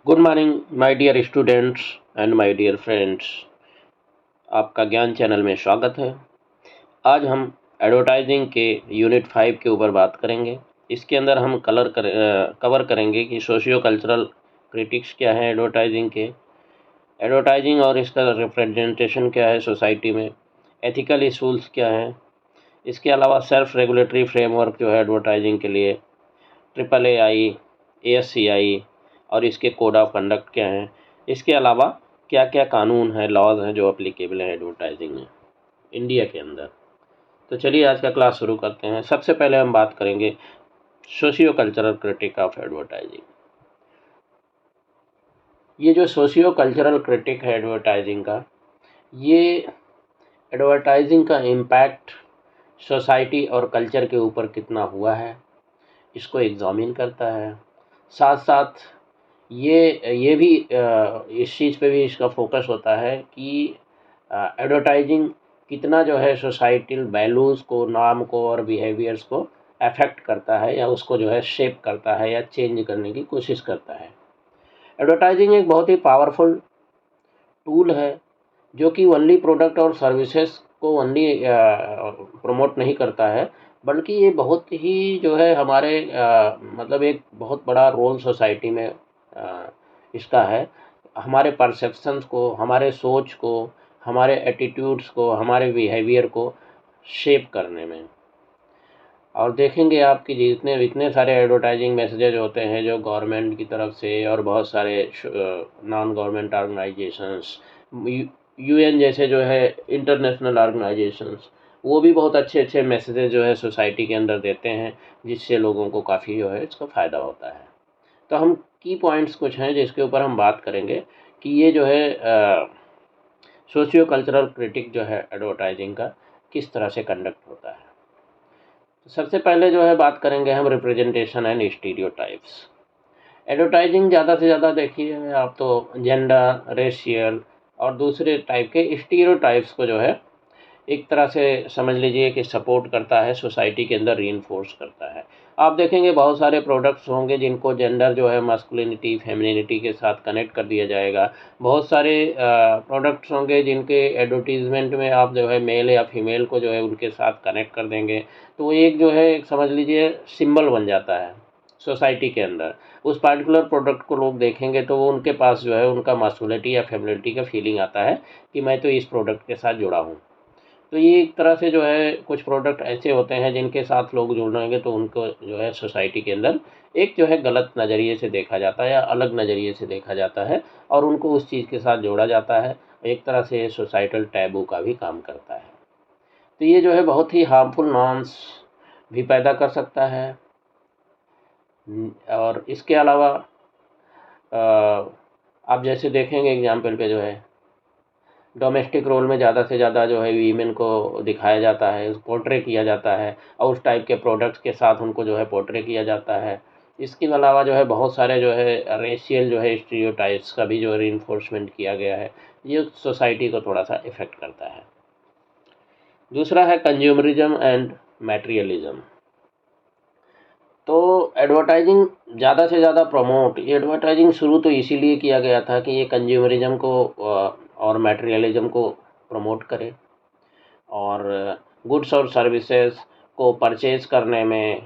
Good morning my dear students and my dear friends. आपका ज्ञान channel में स्वागत है। आज हम एडवर्टाइजिंग के यूनिट 5 के ऊपर बात करेंगे। इसके अंदर हम कवर करेंगे कि सोशियो कल्चरल क्रिटिक्स क्या है एडवर्टाइजिंग के, एडवर्टाइजिंग और इसका रिप्रेजेंटेशन क्या है सोसाइटी में, एथिकल इशूज़ क्या हैं, इसके अलावा सेल्फ रेगुलेटरी फ्रेमवर्क जो है एडवर्टाइजिंग के लिए, AAAI, ASCI और इसके कोड ऑफ कंडक्ट क्या हैं। इसके अलावा क्या क्या कानून हैं, लॉज हैं जो अप्लीकेबल हैं एडवर्टाइजिंग में इंडिया के अंदर। तो चलिए आज का क्लास शुरू करते हैं। सबसे पहले हम बात करेंगे socio cultural critic of advertising. ये जो सोशियो कल्चरल क्रिटिक है एडवर्टाइजिंग का, ये एडवर्टाइजिंग का इम्पैक्ट सोसाइटी और कल्चर के ऊपर कितना हुआ है इसको एग्जामिन करता है। साथ साथ ये भी इस चीज़ पे भी इसका फोकस होता है कि एडवर्टाइजिंग कितना जो है सोसाइटल वैल्यूज़ को, नाम को और बिहेवियर्स को अफेक्ट करता है या उसको जो है शेप करता है या चेंज करने की कोशिश करता है। एडवर्टाइजिंग एक बहुत ही पावरफुल टूल है जो कि ओनली प्रोडक्ट और सर्विसेज को ओनली प्रमोट नहीं करता है, बल्कि ये बहुत ही जो है हमारे मतलब एक बहुत बड़ा रोल सोसाइटी में इसका है। हमारे परसेप्शंस को, हमारे सोच को, हमारे एटीट्यूड्स को, हमारे बिहेवियर को शेप करने में। और देखेंगे आप कि जितने इतने सारे एडवर्टाइजिंग मैसेजेज होते हैं जो गवर्नमेंट की तरफ से और बहुत सारे नॉन गवर्नमेंट ऑर्गेनाइजेशंस, UN जैसे जो है इंटरनेशनल ऑर्गेनाइजेशंस, वो भी बहुत अच्छे अच्छे मैसेजेज जो है सोसाइटी के अंदर देते हैं, जिससे लोगों को काफ़ी जो है इसका फ़ायदा होता है। तो हम की पॉइंट्स कुछ हैं जिसके ऊपर हम बात करेंगे कि ये जो है सोशियो कल्चरल क्रिटिक जो है एडवर्टाइजिंग का किस तरह से कंडक्ट होता है। तो सबसे पहले जो है बात करेंगे हम रिप्रेजेंटेशन एंड स्टीरियोटाइप्स। एडवर्टाइजिंग ज़्यादा से ज़्यादा देखिए आप तो जेंडर, रेशियल और दूसरे टाइप के स्टीरियोटाइप्स को जो है एक तरह से समझ लीजिए कि सपोर्ट करता है, सोसाइटी के अंदर रीइंफोर्स करता है। आप देखेंगे बहुत सारे प्रोडक्ट्स होंगे जिनको जेंडर जो है मस्कुलिनिटी, फेमिनिटी के साथ कनेक्ट कर दिया जाएगा। बहुत सारे प्रोडक्ट्स होंगे जिनके एडवर्टीज़मेंट में आप जो है मेल या फीमेल को जो है उनके साथ कनेक्ट कर देंगे, तो एक जो है समझ लीजिए सिंबल बन जाता है सोसाइटी के अंदर। उस पार्टिकुलर प्रोडक्ट को लोग देखेंगे तो वो उनके पास जो है उनका मस्कुलिनिटी या फेमिनिटी का फीलिंग आता है कि मैं तो इस प्रोडक्ट के साथ जुड़ा हूँ। तो ये एक तरह से जो है कुछ प्रोडक्ट ऐसे होते हैं जिनके साथ लोग जुड़ेंगे तो उनको जो है सोसाइटी के अंदर एक जो है गलत नज़रिए से देखा जाता है या अलग नज़रिए से देखा जाता है और उनको उस चीज़ के साथ जोड़ा जाता है। एक तरह से ये सोसाइटल टैबू का भी काम करता है। तो ये जो है बहुत ही हार्मफुल नॉर्म्स भी पैदा कर सकता है। और इसके अलावा आप जैसे देखेंगे एग्जाम्पल पे जो है डोमेस्टिक रोल में ज़्यादा से ज़्यादा जो है वीमेन को दिखाया जाता है, पोर्ट्रे किया जाता है और उस टाइप के प्रोडक्ट्स के साथ उनको जो है पोर्ट्रे किया जाता है। इसके अलावा जो है बहुत सारे जो है रेशियल जो है स्टीरियोटाइप्स का भी जो है रीइंफोर्समेंट किया गया है। ये सोसाइटी को थोड़ा सा इफ़ेक्ट करता है। दूसरा है कंज्यूमरिज्म एंड मटेरियलिज्म। तो एडवर्टाइजिंग ज़्यादा से ज़्यादा प्रमोट, ये एडवर्टाइजिंग शुरू तो इसीलिए किया गया था कि ये कंज्यूमरिज्म को और मटेरियलिज्म को प्रमोट करे और गुड्स और सर्विसेज को परचेज़ करने में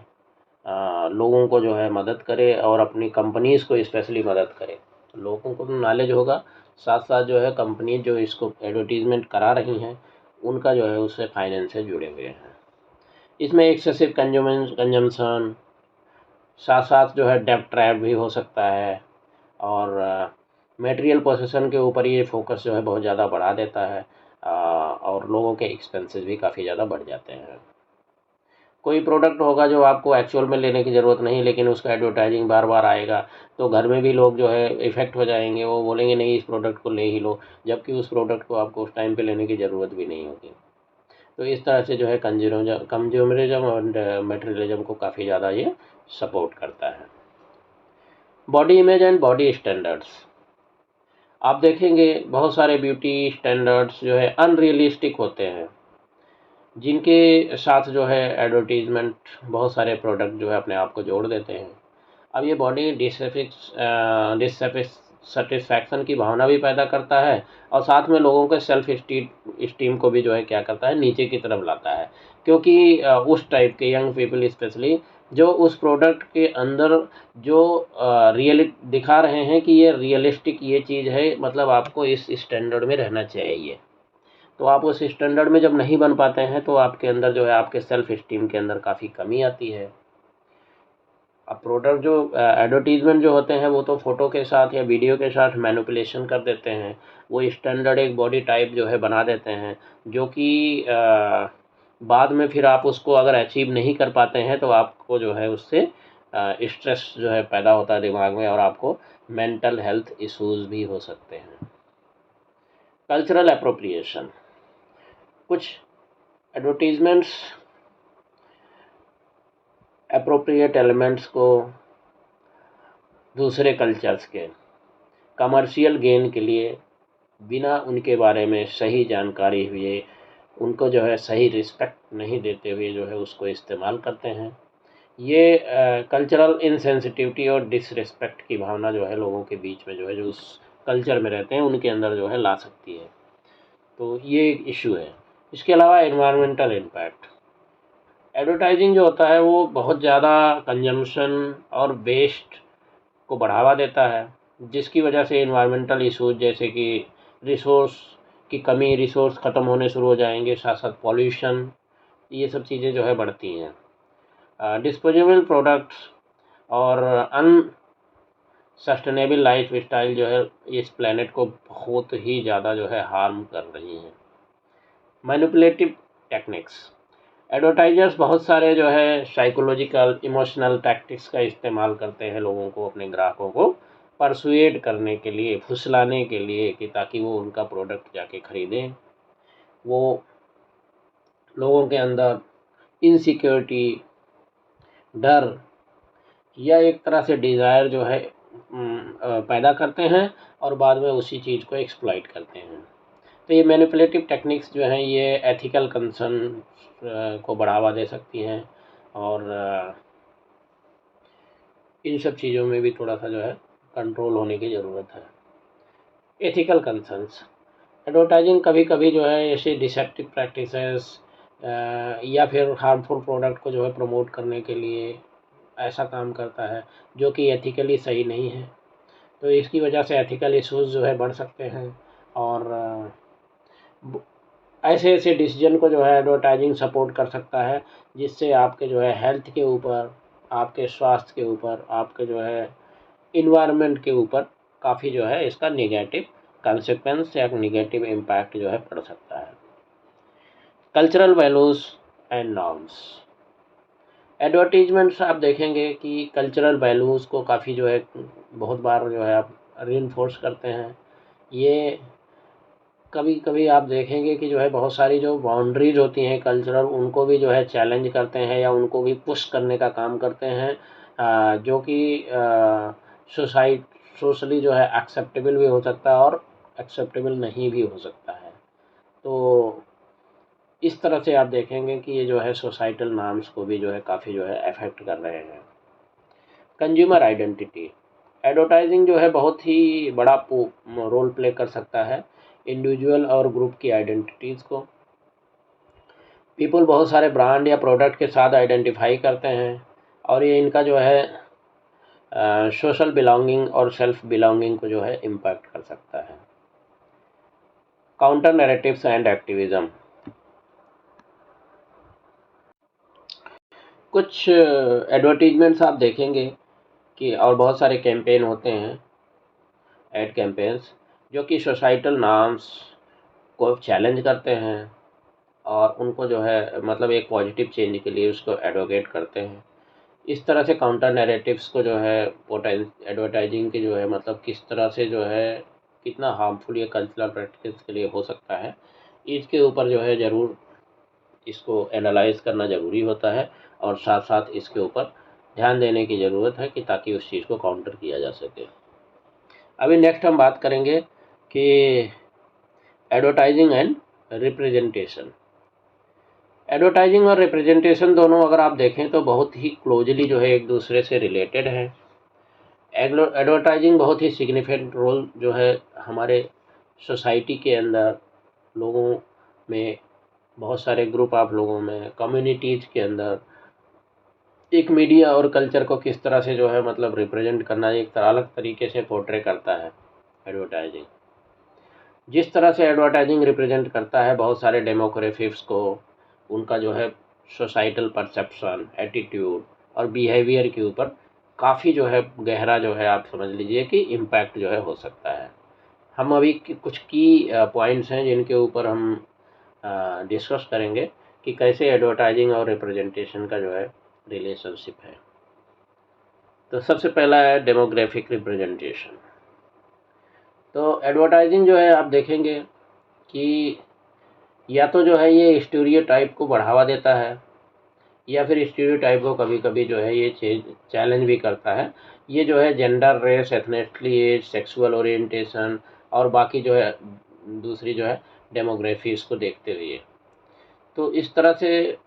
लोगों को जो है मदद करे और अपनी कंपनीज़ को स्पेशली मदद करे। तो लोगों को नॉलेज होगा, साथ साथ जो है कंपनी जो इसको एडवर्टीज़मेंट करा रही हैं उनका जो है उससे फाइनेंस से जुड़े हुए हैं। इसमें एक्सेसिव कंजम्पशन, साथ साथ जो है डेब्ट ट्रैप भी हो सकता है और मटेरियल पोसेसन के ऊपर ये फोकस जो है बहुत ज़्यादा बढ़ा देता है और लोगों के एक्सपेंसेस भी काफ़ी ज़्यादा बढ़ जाते हैं। कोई प्रोडक्ट होगा जो आपको एक्चुअल में लेने की ज़रूरत नहीं, लेकिन उसका एडवर्टाइजिंग बार बार आएगा तो घर में भी लोग जो है इफ़ेक्ट हो जाएंगे, वो बोलेंगे नहीं इस प्रोडक्ट को ले ही लो, जबकि उस प्रोडक्ट को आपको उस टाइम पे लेने की ज़रूरत भी नहीं होगी। तो इस तरह से जो है कंज्यूमरिज्म और मटेरियलिज्म को काफ़ी ज़्यादा ये सपोर्ट करता है। Body image and body standards, आप देखेंगे बहुत सारे ब्यूटी स्टैंडर्ड्स जो है अनरियलिस्टिक होते हैं, जिनके साथ जो है एडवर्टीज़मेंट बहुत सारे प्रोडक्ट जो है अपने आप को जोड़ देते हैं। अब ये बॉडी सेटिस्फैक्शन की भावना भी पैदा करता है और साथ में लोगों के सेल्फ स्टीम को भी जो है क्या करता है, नीचे की तरफ लाता है। क्योंकि उस टाइप के यंग पीपल स्पेशली जो उस प्रोडक्ट के अंदर जो रियली दिखा रहे हैं कि ये रियलिस्टिक ये चीज़ है, मतलब आपको इस स्टैंडर्ड में रहना चाहिए, तो आप उस स्टैंडर्ड में जब नहीं बन पाते हैं तो आपके अंदर जो है आपके सेल्फ स्टीम के अंदर काफ़ी कमी आती है। अब प्रोडक्ट जो एडवर्टीजमेंट जो होते हैं वो तो फ़ोटो के साथ या वीडियो के साथ मैनिपुलेशन कर देते हैं, वो स्टैंडर्ड एक बॉडी टाइप जो है बना देते हैं, जो कि बाद में फिर आप उसको अगर अचीव नहीं कर पाते हैं तो आपको जो है उससे स्ट्रेस जो है पैदा होता है दिमाग में और आपको मेंटल हेल्थ इश्यूज़ भी हो सकते हैं। कल्चरल एप्रोप्रिएशन, कुछ एडवर्टीजमेंट्स एप्रोप्रिएट एलिमेंट्स को दूसरे कल्चर्स के कमर्शियल गेन के लिए बिना उनके बारे में सही जानकारी हुए, उनको जो है सही रिस्पेक्ट नहीं देते हुए जो है उसको इस्तेमाल करते हैं। ये कल्चरल इनसेंसिटिविटी और डिसरिस्पेक्ट की भावना जो है लोगों के बीच में जो है जो उस कल्चर में रहते हैं उनके अंदर जो है ला सकती है, तो ये एक इशू है। इसके अलावा एनवायरमेंटल इम्पैक्ट, एडवर्टाइजिंग जो होता है वो बहुत ज़्यादा कंजम्पशन और वेस्ट को बढ़ावा देता है, जिसकी वजह से एनवायरमेंटल इशूज़ जैसे कि रिसोर्स की कमी, रिसोर्स ख़त्म होने शुरू हो जाएंगे, साथ साथ पॉल्यूशन, ये सब चीज़ें जो है बढ़ती हैं। डिस्पोजेबल प्रोडक्ट्स और सस्टेनेबल लाइफ स्टाइल जो है इस प्लेनेट को बहुत ही ज़्यादा जो है हार्म कर रही हैं। मैनिपुलेटिव टेक्निक्स, एडवर्टाइजर्स बहुत सारे जो है साइकोलॉजिकल इमोशनल टैक्टिक्स का इस्तेमाल करते हैं लोगों को, अपने ग्राहकों को परसुएड करने के लिए, फुसलाने के लिए, कि ताकि वो उनका प्रोडक्ट जाके ख़रीदें। वो लोगों के अंदर इनसिक्योरिटी, डर या एक तरह से डिज़ायर जो है पैदा करते हैं और बाद में उसी चीज़ को एक्सप्लॉइट करते हैं। तो ये मैनिपुलेटिव टेक्निक्स जो हैं ये एथिकल कंसर्न को बढ़ावा दे सकती हैं और इन सब चीज़ों में भी थोड़ा सा जो है कंट्रोल होने की ज़रूरत है। एथिकल कंसर्न्स, एडवर्टाइजिंग कभी कभी जो है ऐसे डिसेप्टिव प्रैक्टिसेस या फिर हार्मफुल प्रोडक्ट को जो है प्रमोट करने के लिए ऐसा काम करता है जो कि एथिकली सही नहीं है, तो इसकी वजह से एथिकल इश्यूज़ जो है बढ़ सकते हैं और ऐसे ऐसे डिसीजन को जो है एडवर्टाइजिंग सपोर्ट कर सकता है, जिससे आपके जो है हेल्थ के ऊपर, आपके स्वास्थ्य के ऊपर, आपके जो है इन्वायरमेंट के ऊपर काफ़ी जो है इसका नेगेटिव कंसेक्वेंस या नेगेटिव इम्पैक्ट जो है पड़ सकता है। Cultural values and norms, advertisements आप देखेंगे कि कल्चरल वैल्यूज़ को काफ़ी जो है बहुत बार जो है आप रीइंफोर्स करते हैं। ये कभी कभी आप देखेंगे कि जो है बहुत सारी जो बाउंड्रीज होती हैं कल्चरल, उनको भी जो है चैलेंज करते हैं या उनको भी पुश करने का काम करते हैं, जो कि सोशली जो है एक्सेप्टेबल भी हो सकता है और एक्सेप्टेबल नहीं भी हो सकता है। तो इस तरह से आप देखेंगे कि ये जो है सोसाइटल नॉर्म्स को भी जो है काफ़ी जो है अफेक्ट कर रहे हैं। कंज्यूमर आइडेंटिटी, एडवर्टाइजिंग जो है बहुत ही बड़ा रोल प्ले कर सकता है इंडिविजुअल और ग्रुप की आइडेंटिटीज़ को। पीपल बहुत सारे ब्रांड या प्रोडक्ट के साथ आइडेंटिफाई करते हैं और ये इनका जो है सोशल बिलोंगिंग और सेल्फ बिलोंगिंग को जो है इम्पैक्ट कर सकता है। काउंटर नैरेटिव्स एंड एक्टिविज़म, कुछ एडवर्टीजमेंट्स आप देखेंगे कि और बहुत सारे कैंपेन होते हैं, एड कैंपेन्स, जो कि सोसाइटल नॉर्म्स को चैलेंज करते हैं और उनको जो है मतलब एक पॉजिटिव चेंज के लिए उसको एडवोकेट करते हैं। इस तरह से काउंटर नैरेटिव्स को जो है एडवर्टाइजिंग के जो है मतलब किस तरह से जो है कितना हार्मफुल ये कल्चरल प्रैक्टिस के लिए हो सकता है, इसके ऊपर जो है ज़रूर इसको एनालाइज करना ज़रूरी होता है और साथ साथ इसके ऊपर ध्यान देने की ज़रूरत है कि ताकि उस चीज़ को काउंटर किया जा सके। अभी नेक्स्ट हम बात करेंगे कि एडवर्टाइजिंग एंड रिप्रेजेंटेशन। एडवर्टाइजिंग और रिप्रेजेंटेशन दोनों अगर आप देखें तो बहुत ही क्लोजली जो है एक दूसरे से रिलेटेड है। एडवर्टाइजिंग बहुत ही सिग्निफिकेंट रोल जो है हमारे सोसाइटी के अंदर, लोगों में, बहुत सारे ग्रुप ऑफ लोगों में, कम्युनिटीज़ के अंदर एक मीडिया और कल्चर को किस तरह से जो है मतलब रिप्रेजेंट करना एक अलग तरीके से पोर्ट्रे करता है एडवर्टाइजिंग। जिस तरह से एडवर्टाइजिंग रिप्रेजेंट करता है बहुत सारे डेमोग्राफिक्स को, उनका जो है सोसाइटल परसेप्शन, एटीट्यूड और बिहेवियर के ऊपर काफ़ी जो है गहरा जो है आप समझ लीजिए कि इम्पैक्ट जो है हो सकता है। हम अभी कुछ की पॉइंट्स हैं जिनके ऊपर हम डिस्कस करेंगे कि कैसे एडवर्टाइजिंग और रिप्रेजेंटेशन का जो है रिलेशनशिप है। तो सबसे पहला है डेमोग्राफिक रिप्रेजेंटेशन। तो एडवर्टाइजिंग जो है आप देखेंगे कि या तो जो है ये स्टीरियोटाइप को बढ़ावा देता है, या फिर स्टीरियोटाइप को कभी कभी जो है ये चैलेंज भी करता है। ये जो है gender, race, ethnicity, age, sexual orientation और बाकी जो है दूसरी जो है डेमोग्राफीज को देखते हुए, तो इस तरह से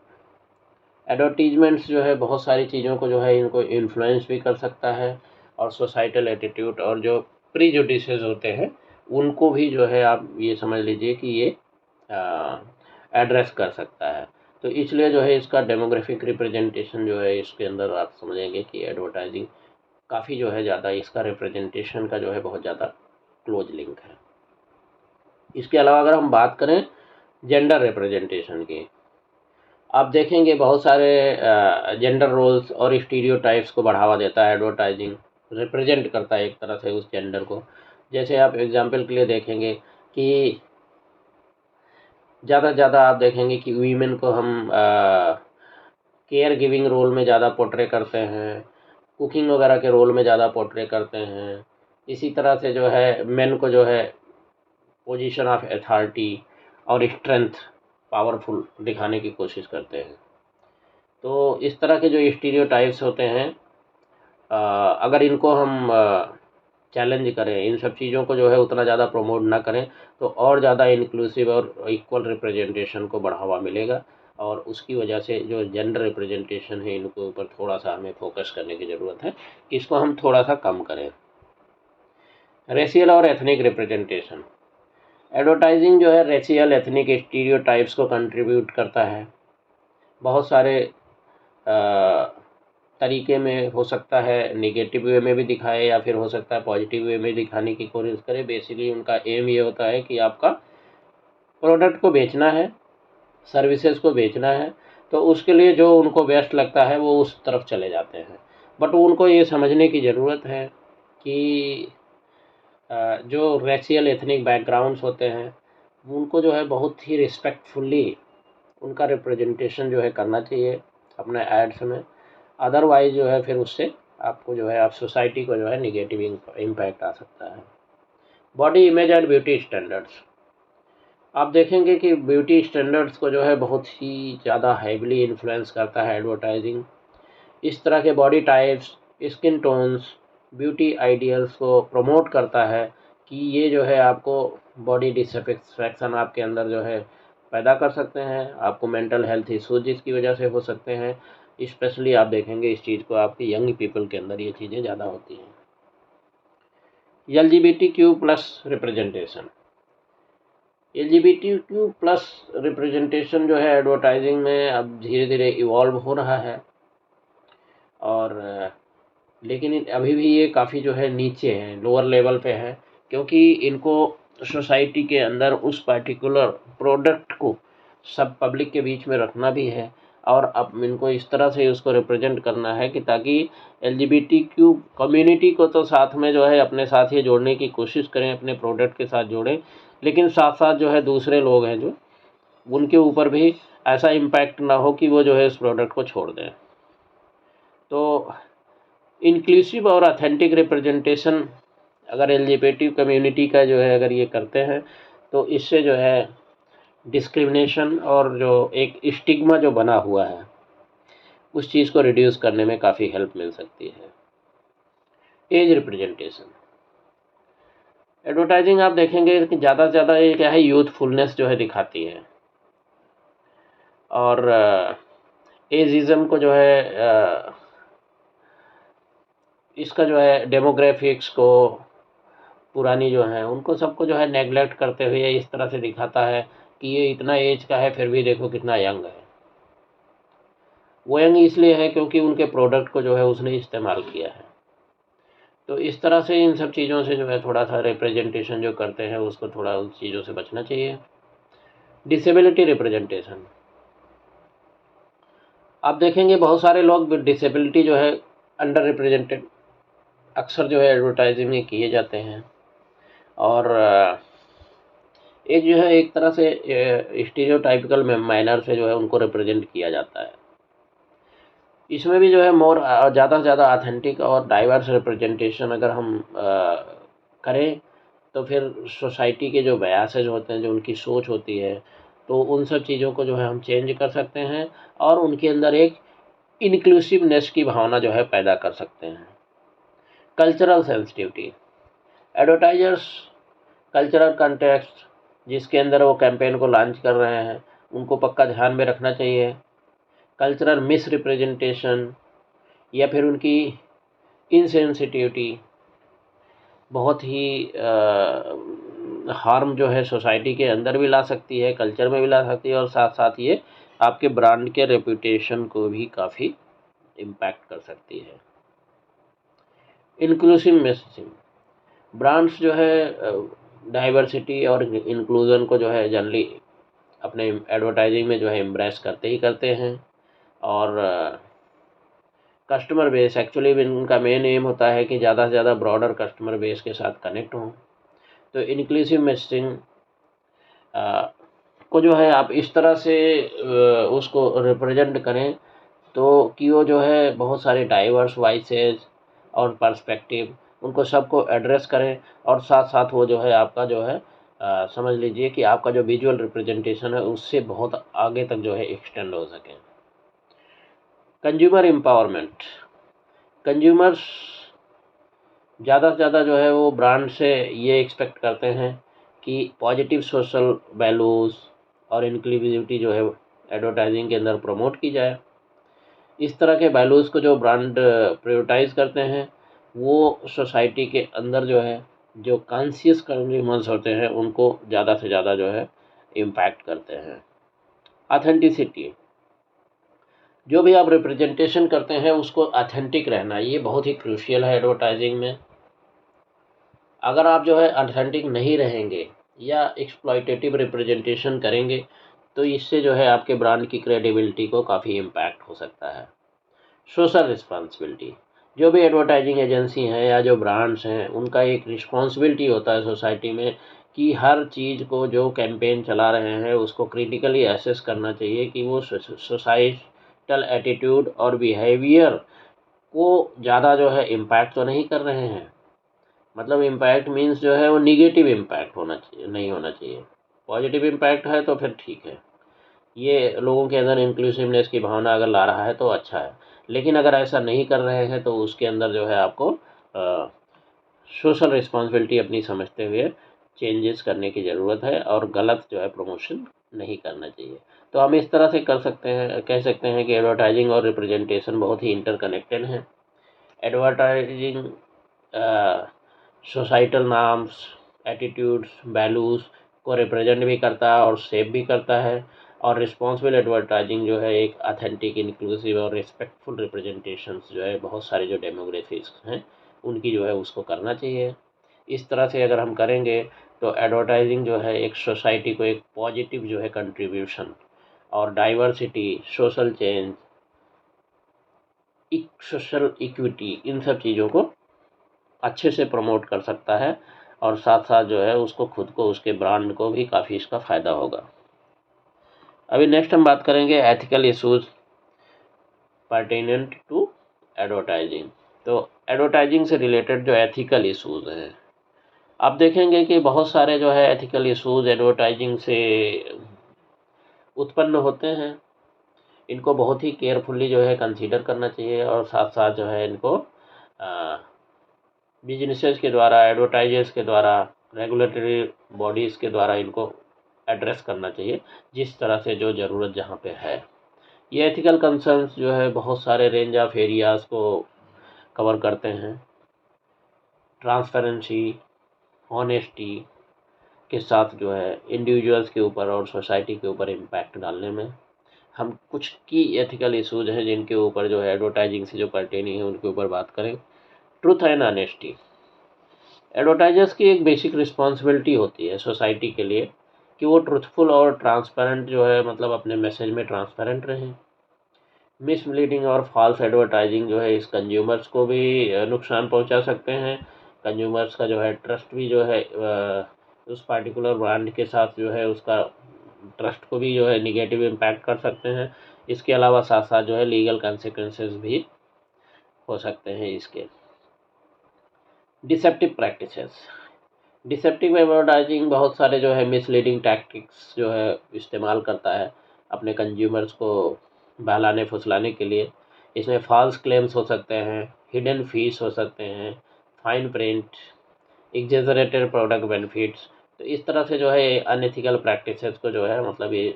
एडवर्टीजमेंट्स जो है बहुत सारी चीज़ों को जो है इनको इन्फ्लुएंस भी कर सकता है, और सोसाइटल एटीट्यूड और जो प्रीजुडिसेस होते हैं उनको भी जो है आप ये समझ लीजिए कि ये एड्रेस कर सकता है। तो इसलिए जो है इसका डेमोग्राफिक रिप्रेजेंटेशन जो है इसके अंदर आप समझेंगे कि एडवर्टाइजिंग काफ़ी जो है ज़्यादा इसका रिप्रेजेंटेशन का जो है बहुत ज़्यादा क्लोज लिंक है। इसके अलावा अगर हम बात करें जेंडर रिप्रेजेंटेशन की, आप देखेंगे बहुत सारे जेंडर रोल्स और स्टीरियोटाइप्स को बढ़ावा देता है एडवर्टाइजिंग, रिप्रेजेंट करता है एक तरह से उस जेंडर को। जैसे आप एग्जांपल के लिए देखेंगे कि ज़्यादा से ज़्यादा आप देखेंगे कि वीमेन को हम केयर गिविंग रोल में ज़्यादा पोर्ट्रे करते हैं, कुकिंग वगैरह के रोल में ज़्यादा पोर्ट्रे करते हैं। इसी तरह से जो है मेन को जो है पोजीशन ऑफ अथॉरिटी और स्ट्रेंथ, पावरफुल दिखाने की कोशिश करते हैं। तो इस तरह के जो स्टीरियोटाइप्स होते हैं, अगर इनको हम चैलेंज करें, इन सब चीज़ों को जो है उतना ज़्यादा प्रमोट ना करें, तो और ज़्यादा इंक्लूसिव और इक्वल रिप्रेजेंटेशन को बढ़ावा मिलेगा, और उसकी वजह से जो जेंडर रिप्रेजेंटेशन है इनके ऊपर थोड़ा सा हमें फोकस करने की ज़रूरत है, इसको हम थोड़ा सा कम करें। रेशियल और एथनिक रिप्रेजेंटेशन, एडवर्टाइजिंग जो है रेशियल एथनिक स्टीरियोटाइप्स को कंट्रीब्यूट करता है। बहुत सारे तरीके में हो सकता है, नेगेटिव वे में भी दिखाए या फिर हो सकता है पॉजिटिव वे में दिखाने की कोशिश करे। बेसिकली उनका एम ये होता है कि आपका प्रोडक्ट को बेचना है, सर्विसेज को बेचना है, तो उसके लिए जो उनको बेस्ट लगता है वो उस तरफ चले जाते हैं। बट उनको ये समझने की ज़रूरत है कि जो रेशियल एथनिक बैकग्राउंड्स होते हैं उनको जो है बहुत ही रिस्पेक्टफुली उनका रिप्रेजेंटेशन जो है करना चाहिए अपने एड्स में। अदरवाइज जो है फिर उससे आपको जो है आप सोसाइटी को जो है निगेटिव इम्पैक्ट आ सकता है। Body image and beauty standards, आप देखेंगे कि ब्यूटी स्टैंडर्ड्स को जो है बहुत ही ज़्यादा हैवीली इन्फ्लुएंस करता है एडवर्टाइजिंग। इस तरह के body types, skin tones, beauty ideals को प्रमोट करता है कि ये जो है आपको बॉडी डिससेटिस्फैक्शन आपके अंदर जो है पैदा कर सकते हैं, आपको मेंटल हेल्थ इश्यूज जिसकी वजह से हो सकते हैं। स्पेशली आप देखेंगे इस चीज़ को आपके यंग पीपल के अंदर ये चीज़ें ज़्यादा होती हैं। LGBTQ+ रिप्रेजेंटेशन, LGBTQ+ रिप्रेजेंटेशन जो है एडवर्टाइजिंग में अब धीरे धीरे इवॉल्व हो रहा है, और लेकिन अभी भी ये काफ़ी जो है नीचे हैं, लोअर लेवल पे है, क्योंकि इनको सोसाइटी के अंदर उस पर्टिकुलर प्रोडक्ट को सब पब्लिक के बीच में रखना भी है, और अब इनको इस तरह से उसको रिप्रेजेंट करना है कि ताकि LGBTQ कम्युनिटी को तो साथ में जो है अपने साथ ही जोड़ने की कोशिश करें, अपने प्रोडक्ट के साथ जोड़ें, लेकिन साथ साथ जो है दूसरे लोग हैं जो उनके ऊपर भी ऐसा इम्पैक्ट ना हो कि वो जो है इस प्रोडक्ट को छोड़ दें। तो इंक्लूसिव और ऑथेंटिक रिप्रेजेंटेशन अगर LGBT कम्युनिटी का जो है अगर ये करते हैं, तो इससे जो है डिस्क्रिमिनेशन और जो एक स्टिग्मा जो बना हुआ है उस चीज़ को रिड्यूस करने में काफ़ी हेल्प मिल सकती है। एज रिप्रेजेंटेशन, एडवर्टाइजिंग आप देखेंगे कि ज़्यादा से ज़्यादा ये क्या है, यूथफुलनेस जो है दिखाती है, और एजिज़म को जो है इसका जो है डेमोग्राफिक्स को, पुरानी जो हैं उनको सबको जो है नेगलेक्ट करते हुए इस तरह से दिखाता है कि ये इतना एज का है फिर भी देखो कितना यंग है। वो यंग इसलिए है क्योंकि उनके प्रोडक्ट को जो है उसने इस्तेमाल किया है। तो इस तरह से इन सब चीज़ों से जो है थोड़ा सा रिप्रेजेंटेशन जो करते हैं उसको थोड़ा उन चीज़ों से बचना चाहिए। डिसेबिलिटी रिप्रेजेंटेशन, आप देखेंगे बहुत सारे लोग विद डिसेबिलिटी जो है अंडर रिप्रेजेंटेड अक्सर जो है एडवर्टाइजिंग में किए जाते हैं। और एक जो है एक तरह से स्टीरियोटाइपिकल मैनर से जो है उनको रिप्रेजेंट किया जाता है। इसमें भी जो है मोर ज़्यादा से ज़्यादा ऑथेंटिक और डाइवर्स रिप्रेजेंटेशन अगर हम करें तो फिर सोसाइटी के जो बयासेज होते हैं, जो उनकी सोच होती है, तो उन सब चीज़ों को जो है हम चेंज कर सकते हैं और उनके अंदर एक इनक्लूसिवनेस की भावना जो है पैदा कर सकते हैं। Cultural sensitivity, advertisers cultural context जिसके अंदर वो कैंपेन को लॉन्च कर रहे हैं उनको पक्का ध्यान में रखना चाहिए। कल्चरल मिस रिप्रेजेंटेशन या फिर उनकी इनसेंसिटिविटी बहुत ही हार्म जो है सोसाइटी के अंदर भी ला सकती है, कल्चर में भी ला सकती है और साथ साथ ये आपके ब्रांड के रेपुटेशन को भी काफ़ी इम्पैक्ट कर सकती है। इंक्लूसिव मैसेजिंग, ब्रांड्स जो है डाइवर्सिटी और इंक्लूजन को जो है जनरली अपने एडवर्टाइजिंग में जो है एम्ब्रेस करते ही करते हैं। और कस्टमर बेस, एक्चुअली उनका मेन एम होता है कि ज़्यादा से ज़्यादा ब्रॉडर कस्टमर बेस के साथ कनेक्ट हों। तो इंक्लूसिव मैसेजिंग को जो है आप इस तरह से उसको रिप्रेजेंट करें तो कि वो जो है बहुत सारे डाइवर्स वॉइसेस और पर्सपेक्टिव उनको सबको एड्रेस करें और साथ साथ वो जो है आपका जो है समझ लीजिए कि आपका जो विजुअल रिप्रेजेंटेशन है उससे बहुत आगे तक जो है एक्सटेंड हो सके। कंज्यूमर एम्पावरमेंट, कंज्यूमर्स ज़्यादा से ज़्यादा जो है वो ब्रांड से ये एक्सपेक्ट करते हैं कि पॉजिटिव सोशल वैल्यूज़ और इंक्लूसिविटी जो है एडवर्टाइजिंग के अंदर प्रमोट की जाए। इस तरह के वैल्यूज़ को जो ब्रांड प्रायोरिटाइज करते हैं वो सोसाइटी के अंदर जो है जो कॉन्शियस कंज्यूमर्स होते हैं उनको ज़्यादा से ज़्यादा जो है इम्पैक्ट करते हैं। ऑथेंटिसिटी, जो भी आप रिप्रेजेंटेशन करते हैं उसको ऑथेंटिक रहना, ये बहुत ही क्रूशियल है एडवर्टाइजिंग में। अगर आप जो है ऑथेंटिक नहीं रहेंगे या एक्सप्लॉयटेटिव रिप्रेजेंटेशन करेंगे तो इससे जो है आपके ब्रांड की क्रेडिबिलिटी को काफ़ी इम्पैक्ट हो सकता है। सोशल रिस्पॉन्सिबिलिटी, जो भी एडवर्टाइजिंग एजेंसी हैं या जो ब्रांड्स हैं उनका एक रिस्पॉन्सिबिलिटी होता है सोसाइटी में कि हर चीज़ को जो कैंपेन चला रहे हैं उसको क्रिटिकली एसेस करना चाहिए कि वो सोसाइटल एटीट्यूड और बिहेवियर को ज़्यादा जो है इम्पैक्ट तो नहीं कर रहे हैं। मतलब इम्पैक्ट मीन्स जो है वो निगेटिव इम्पैक्ट होना चाहिए, नहीं होना चाहिए। पॉजिटिव इम्पैक्ट है तो फिर ठीक है, ये लोगों के अंदर इंक्लूसिवनेस की भावना अगर ला रहा है तो अच्छा है। लेकिन अगर ऐसा नहीं कर रहे हैं तो उसके अंदर जो है आपको सोशल रिस्पॉन्सिबिलिटी अपनी समझते हुए चेंजेस करने की ज़रूरत है और गलत जो है प्रमोशन नहीं करना चाहिए। तो हम इस तरह से कर सकते हैं, कह सकते हैं कि एडवर्टाइजिंग और रिप्रेजेंटेशन बहुत ही इंटरकनेक्टेड हैं। Advertising societal norms, attitudes, values को रिप्रेजेंट भी करता है और शेप भी करता है। और रिस्पॉन्सिबल एडवर्टाइजिंग जो है एक ऑथेंटिक, इंक्लूसिव और रिस्पेक्टफुल रिप्रेजेंटेशंस जो है बहुत सारे जो डेमोग्राफिक्स हैं उनकी जो है उसको करना चाहिए। इस तरह से अगर हम करेंगे तो एडवर्टाइजिंग जो है एक सोसाइटी को एक पॉजिटिव जो है कंट्रीब्यूशन और diversity, social change, social equity, इन सब चीज़ों को अच्छे से प्रमोट कर सकता है और साथ साथ जो है उसको खुद को, उसके ब्रांड को भी काफ़ी इसका फ़ायदा होगा। अभी नेक्स्ट हम बात करेंगे एथिकल इश्यूज पर्टेनेंट टू एडवर्टाइजिंग। तो एडवर्टाइजिंग से रिलेटेड जो एथिकल इश्यूज हैं, आप देखेंगे कि बहुत सारे जो है एथिकल इश्यूज एडवर्टाइजिंग से उत्पन्न होते हैं। इनको बहुत ही केयरफुली जो है कंसीडर करना चाहिए और साथ साथ जो है इनको बिजनेसेस के द्वारा, एडवर्टाइजर्स के द्वारा, रेगुलेटरी बॉडीज़ के द्वारा इनको एड्रेस करना चाहिए जिस तरह से जो ज़रूरत जहाँ पे है। ये एथिकल कंसर्न्स जो है बहुत सारे रेंज ऑफ एरियाज़ को कवर करते हैं। ट्रांसपेरेंसी, ऑनेस्टी के साथ जो है इंडिविजुअल्स के ऊपर और सोसाइटी के ऊपर इम्पैक्ट डालने में हम कुछ की एथिकल इशूज हैं जिनके ऊपर जो है एडवर्टाइजिंग से जो पर्टेनिंग है उनके ऊपर बात करें। ट्रूथ एंड ऑनेस्टी, एडवर्टाइजर्स की एक बेसिक रिस्पॉन्सिबिलिटी होती है सोसाइटी के लिए कि वो ट्रूथफुल और ट्रांसपेरेंट जो है मतलब अपने मैसेज में ट्रांसपेरेंट रहें। मिसलीडिंग और फॉल्स एडवर्टाइजिंग जो है इस कंज्यूमर्स को भी नुकसान पहुंचा सकते हैं। कंज्यूमर्स का जो है ट्रस्ट भी जो है उस पार्टिकुलर ब्रांड के साथ जो है उसका ट्रस्ट को भी जो है निगेटिव इम्पैक्ट कर सकते हैं। इसके अलावा साथ साथ जो है लीगल कंसिक्वेंसेस भी हो सकते हैं इसके। डिसेप्टिव प्रैक्टिसेस, डिसेप्टिव एडवर्टाइजिंग बहुत सारे जो है मिसलीडिंग टैक्टिक्स जो है इस्तेमाल करता है अपने कंज्यूमर्स को बहलाने फुसलाने के लिए। इसमें फॉल्स क्लेम्स हो सकते हैं, हिडन फीस हो सकते हैं, fine print, exaggerated product benefits. तो इस तरह से जो है अनएथिकल प्रैक्टिसेस को जो है मतलब ये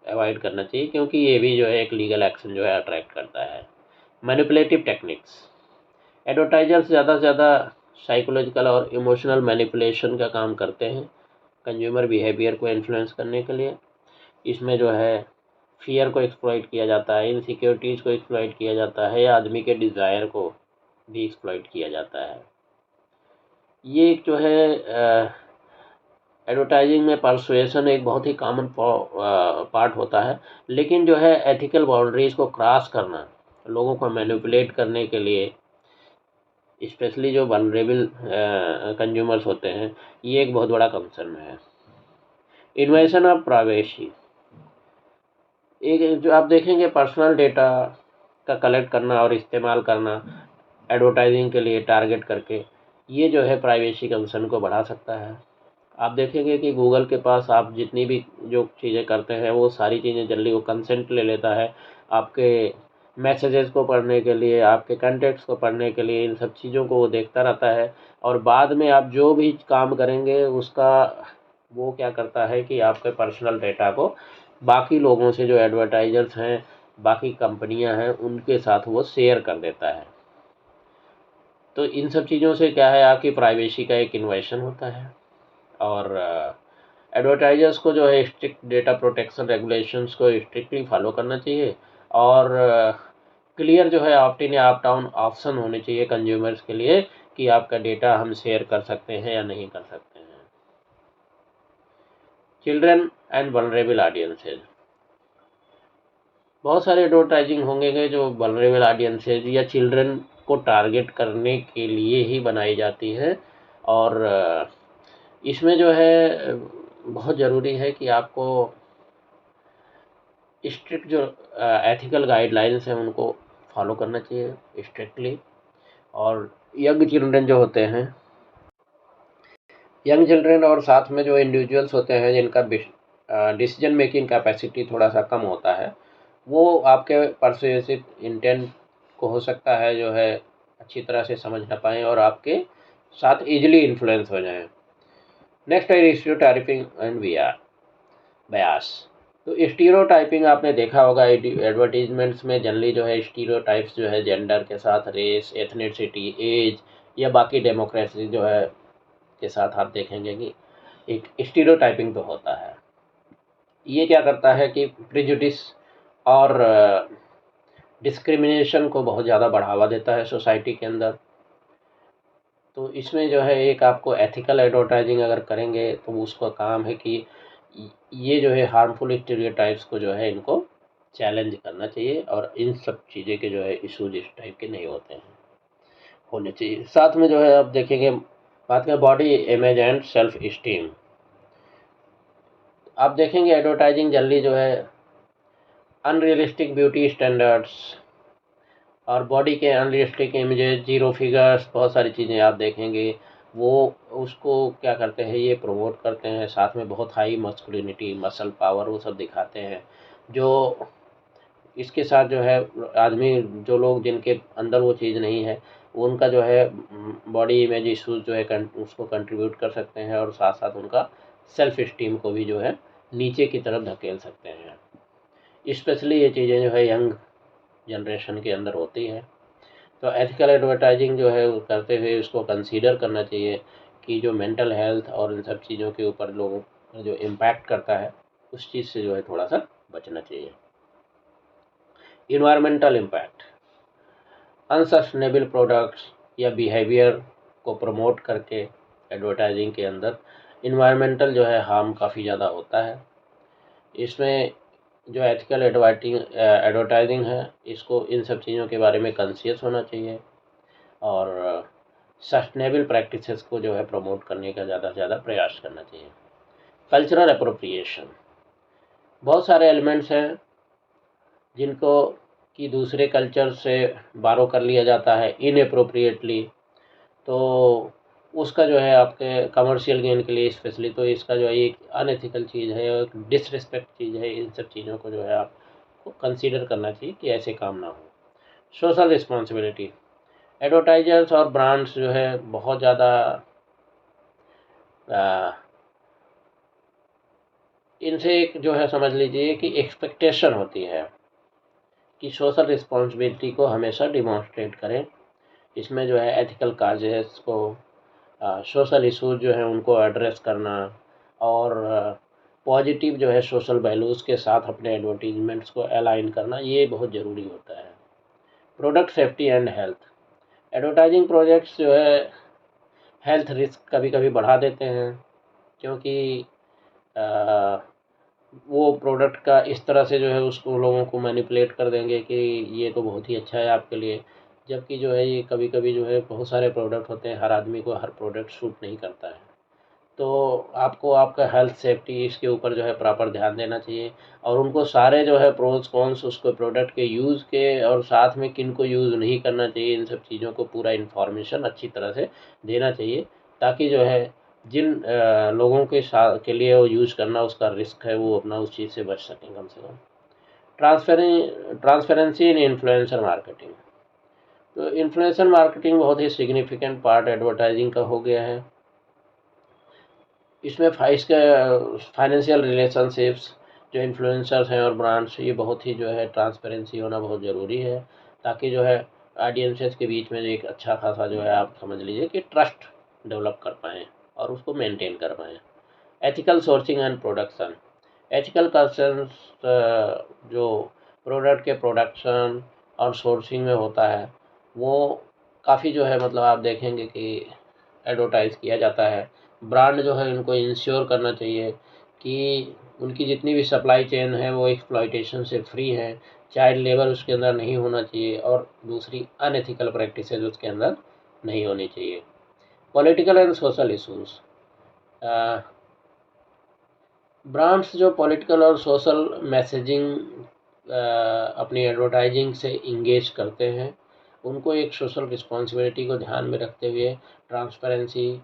अवॉइड करना चाहिए क्योंकि ये भी जो है एक लीगल एक्शन जो है अट्रैक्ट करता है। मैनिपुलेटिव टेक्निक्स, एडवर्टाइजर्स ज़्यादा से ज़्यादा साइकोलॉजिकल और इमोशनल मैनिपुलेशन का काम करते हैं कंज्यूमर बिहेवियर को इन्फ्लुएंस करने के लिए। इसमें जो है फियर को एक्सप्लॉइट किया जाता है, इनसिक्योरिटीज़ को एक्सप्लॉइट किया जाता है, या आदमी के डिज़ायर को भी एक्सप्लॉइट किया जाता है। ये एक जो है एडवर्टाइजिंग में परसुएशन एक बहुत ही कॉमन पार्ट होता है, लेकिन जो है एथिकल बाउंड्रीज़ को क्रॉस करना, लोगों को मैनिपुलेट करने के लिए, स्पेशली जो वल्नरेबल कंज्यूमर्स होते हैं, ये एक बहुत बड़ा कंसर्न है। इन्वेशन ऑफ प्राइवेसी, एक जो आप देखेंगे पर्सनल डेटा का कलेक्ट करना और इस्तेमाल करना एडवर्टाइजिंग के लिए टारगेट करके, ये जो है प्राइवेसी कंसर्न को बढ़ा सकता है। आप देखेंगे कि गूगल के पास आप जितनी भी जो चीज़ें करते हैं वो सारी चीज़ें जल्दी वो कंसेंट ले लेता है आपके मैसेजेस को पढ़ने के लिए, आपके कंटेंट्स को पढ़ने के लिए, इन सब चीज़ों को वो देखता रहता है। और बाद में आप जो भी काम करेंगे उसका वो क्या करता है कि आपके पर्सनल डेटा को बाकी लोगों से, जो एडवर्टाइजर्स हैं, बाकी कंपनियां हैं, उनके साथ वो शेयर कर देता है। तो इन सब चीज़ों से क्या है, आपकी प्राइवेसी का एक इन्वेशन होता है। और एडवर्टाइजर्स को जो है स्ट्रिक्ट डेटा प्रोटेक्शन रेगुलेशंस को स्ट्रिक्टली फॉलो करना चाहिए। और क्लियर जो है ऑप्ट इन या ऑप्ट आउट ऑप्शन होने चाहिए कंज्यूमर्स के लिए कि आपका डेटा हम शेयर कर सकते हैं या नहीं कर सकते हैं। चिल्ड्रन एंड वल्नरेबल ऑडियंसेज, बहुत सारे एडवर्टाइजिंग होंगे जो वल्नरेबल ऑडियंसेज या चिल्ड्रन को टारगेट करने के लिए ही बनाई जाती है। और इसमें जो है बहुत ज़रूरी है कि आपको स्ट्रिक्ट जो एथिकल गाइडलाइंस हैं उनको फॉलो करना चाहिए स्ट्रिक्टली। और यंग चिल्ड्रन जो होते हैं, यंग चिल्ड्रन और साथ में जो इंडिविजुअल्स होते हैं जिनका डिसीजन मेकिंग कैपेसिटी थोड़ा सा कम होता है, वो आपके परसुएसिव इंटेंट को हो सकता है जो है अच्छी तरह से समझ ना पाएँ और आपके साथ इजीली इन्फ्लुएंस हो जाएं। नेक्स्ट है स्टीरियोटाइपिंग एंड बयास। तो स्टीरियोटाइपिंग आपने देखा होगा एडवर्टीजमेंट्स में जनरली जो है स्टीरियोटाइप्स जो है जेंडर के साथ, रेस, एथनिसिटी, एज या बाकी डेमोक्रेसी जो है के साथ आप देखेंगे कि एक स्टीरियोटाइपिंग तो होता है। ये क्या करता है कि प्रिजुडिस और डिस्क्रिमिनेशन को बहुत ज़्यादा बढ़ावा देता है सोसाइटी के अंदर। तो इसमें जो है एक आपको एथिकल एडवर्टाइजिंग अगर करेंगे तो उसका काम है कि ये जो है हार्मफुल स्टीरियोटाइप्स को जो है इनको चैलेंज करना चाहिए और इन सब चीज़ें के जो है इशूज इस टाइप के नहीं होते हैं, होने चाहिए। साथ में जो है आप देखेंगे बात करें body image and self esteem, आप देखेंगे एडवर्टाइजिंग जनरली जो है अनरियलिस्टिक ब्यूटी स्टैंडर्ड्स और बॉडी के अनरियलिस्टिक इमेजेस, जीरो फिगर्स, बहुत सारी चीज़ें आप देखेंगे वो उसको क्या करते हैं, ये प्रमोट करते हैं। साथ में बहुत हाई मस्कुलिनिटी, मसल पावर वो सब दिखाते हैं। जो इसके साथ जो है आदमी, जो लोग जिनके अंदर वो चीज़ नहीं है, उनका जो है बॉडी इमेज इशूज़ जो है उसको कंट्रीब्यूट कर सकते हैं और साथ साथ उनका सेल्फ इस्टीम को भी जो है नीचे की तरफ धकेल सकते हैं। स्पेशली ये चीज़ें जो है यंग जनरेशन के अंदर होती है। तो एथिकल एडवर्टाइजिंग जो है वो करते हुए उसको कंसीडर करना चाहिए कि जो मेंटल हेल्थ और इन सब चीज़ों के ऊपर लोगों का जो इम्पैक्ट करता है उस चीज़ से जो है थोड़ा सा बचना चाहिए। इन्वायरमेंटल इम्पैक्ट, अनसस्टेनेबल प्रोडक्ट्स या बिहेवियर को प्रमोट करके एडवर्टाइजिंग के अंदर इन्वायरमेंटल जो है हार्म काफ़ी ज़्यादा होता है। इसमें जो एथिकल एडवर्टाइजिंग है इसको इन सब चीज़ों के बारे में कॉन्शियस होना चाहिए और सस्टेनेबल प्रैक्टिसेस को जो है प्रमोट करने का ज़्यादा से ज़्यादा प्रयास करना चाहिए। कल्चरल अप्रोप्रिएशन, बहुत सारे एलिमेंट्स हैं जिनको कि दूसरे कल्चर से बारो कर लिया जाता है इनअप्रोप्रिएटली, तो उसका जो है आपके कमर्शियल गेन के लिए स्पेशली तो इसका जो है एक अनएथिकल चीज़ है, एक डिसरिस्पेक्ट चीज़ है। इन सब चीज़ों को जो है आपको कंसीडर करना चाहिए कि ऐसे काम ना हो। सोशल रिस्पॉन्सिबिलिटी, एडवर्टाइजर्स और ब्रांड्स जो है बहुत ज़्यादा इनसे एक जो है समझ लीजिए कि एक्सपेक्टेशन होती है कि सोशल रिस्पॉन्सिबिलिटी को हमेशा डिमॉन्स्ट्रेट करें। इसमें जो है एथिकल काजेस को, सोशल इशूज़ जो हैं उनको एड्रेस करना और पॉजिटिव जो है सोशल वैल्यूज़ के साथ अपने एडवर्टीजमेंट्स को अलाइन करना, ये बहुत ज़रूरी होता है। Product safety and health, advertising projects जो है हेल्थ रिस्क कभी कभी बढ़ा देते हैं क्योंकि वो प्रोडक्ट का इस तरह से जो है उसको लोगों को मैनिपुलेट कर देंगे कि ये तो बहुत ही अच्छा है आपके लिए, जबकि जो है ये कभी कभी जो है बहुत सारे प्रोडक्ट होते हैं, हर आदमी को हर प्रोडक्ट सूट नहीं करता है। तो आपको आपका हेल्थ सेफ्टी इसके ऊपर जो है प्रॉपर ध्यान देना चाहिए और उनको सारे जो है प्रोज कॉन्स उसको प्रोडक्ट के यूज़ के और साथ में किन को यूज़ नहीं करना चाहिए, इन सब चीज़ों को पूरा इन्फॉर्मेशन अच्छी तरह से देना चाहिए ताकि जो है जिन लोगों के साथ के लिए वो यूज़ करना उसका रिस्क है वो अपना उस चीज़ से बच सकें कम से कम। ट्रांसपेरेंसी इन इन्फ्लुएंसर मार्केटिंग, तो इन्फ्लुएंसर मार्केटिंग बहुत ही सिग्निफिकेंट पार्ट एडवर्टाइजिंग का हो गया है। इसमें इसके फाइनेंशियल रिलेशनशिप्स जो इन्फ्लुएंसर्स हैं और ब्रांड्स, ये बहुत ही जो है ट्रांसपेरेंसी होना बहुत ज़रूरी है ताकि जो है ऑडियंसेस के बीच में एक अच्छा खासा जो है आप समझ लीजिए कि ट्रस्ट डेवलप कर पाएँ और उसको मेंटेन कर पाएँ। Ethical sourcing and production, ethical concerns जो प्रोडक्ट के प्रोडक्शन और सोर्सिंग में होता है वो काफ़ी जो है मतलब आप देखेंगे कि एडवर्टाइज़ किया जाता है। ब्रांड जो है उनको इंश्योर करना चाहिए कि उनकी जितनी भी सप्लाई चेन है वो एक्सप्लॉइटेशन से फ्री है, चाइल्ड लेबर उसके अंदर नहीं होना चाहिए और दूसरी अनएथिकल प्रैक्टिसेस उसके अंदर नहीं होनी चाहिए। Political and social issues, brands जो पॉलिटिकल और सोशल मैसेजिंग अपनी एडवर्टाइजिंग से इंगेज करते हैं उनको एक सोशल रिस्पॉन्सिबिलिटी को ध्यान में रखते हुए ट्रांसपेरेंसी,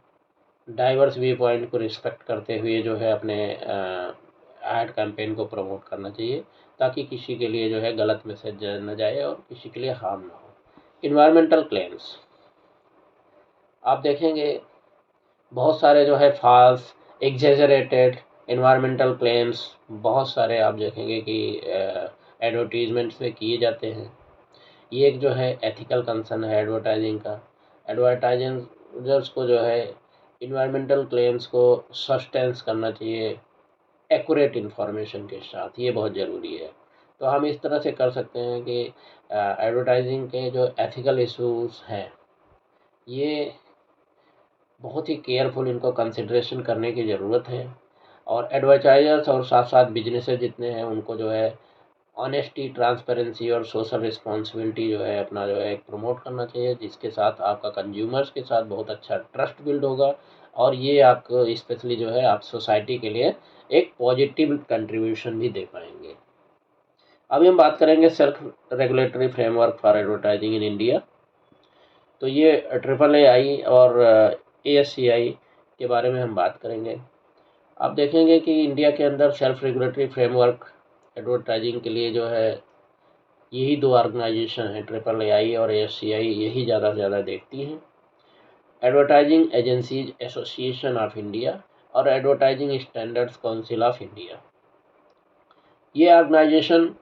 डाइवर्स व्यू पॉइंट को रिस्पेक्ट करते हुए जो है अपने ऐड कैंपेन को प्रमोट करना चाहिए ताकि किसी के लिए जो है गलत मैसेज न जाए और किसी के लिए हार्म ना हो। इन्वायरमेंटल क्लेम्स, आप देखेंगे बहुत सारे जो है फॉल्स एग्जेजरेटेड इन्वायरमेंटल क्लेम्स बहुत सारे आप देखेंगे कि एडवर्टीजमेंट्स में किए जाते हैं। ये एक जो है एथिकल कंसर्न है एडवर्टाइजिंग का। एडवर्टाइजर्स को जो है इन्वायरमेंटल क्लेम्स को सस्टेंस करना चाहिए एक्यूरेट इन्फॉर्मेशन के साथ, ये बहुत ज़रूरी है। तो हम इस तरह से कर सकते हैं कि एडवर्टाइजिंग के जो एथिकल इश्यूज़ हैं ये बहुत ही केयरफुल इनको कंसिडरेशन करने की ज़रूरत है और एडवर्टाइजर्स और साथ साथ बिजनेसेस जितने हैं उनको जो है ऑनेस्टी, ट्रांसपेरेंसी और सोशल रिस्पॉन्सिबिलिटी जो है अपना जो है प्रमोट करना चाहिए जिसके साथ आपका कंज्यूमर्स के साथ बहुत अच्छा ट्रस्ट बिल्ड होगा और ये आपको स्पेशली जो है आप सोसाइटी के लिए एक पॉजिटिव कंट्रीब्यूशन भी दे पाएंगे। अभी हम बात करेंगे self regulatory framework for advertising in India. तो ये AAAI और ASCI के बारे में हम बात करेंगे। आप देखेंगे कि इंडिया के अंदर सेल्फ रेगुलेटरी फ्रेमवर्क एडवर्टाइजिंग के लिए जो है यही दो ऑर्गेनाइजेशन हैं, AAAI और ASCI, यही ज़्यादा से ज़्यादा देखती हैं। Advertising agencies association of India और advertising standards council of India, ये organisation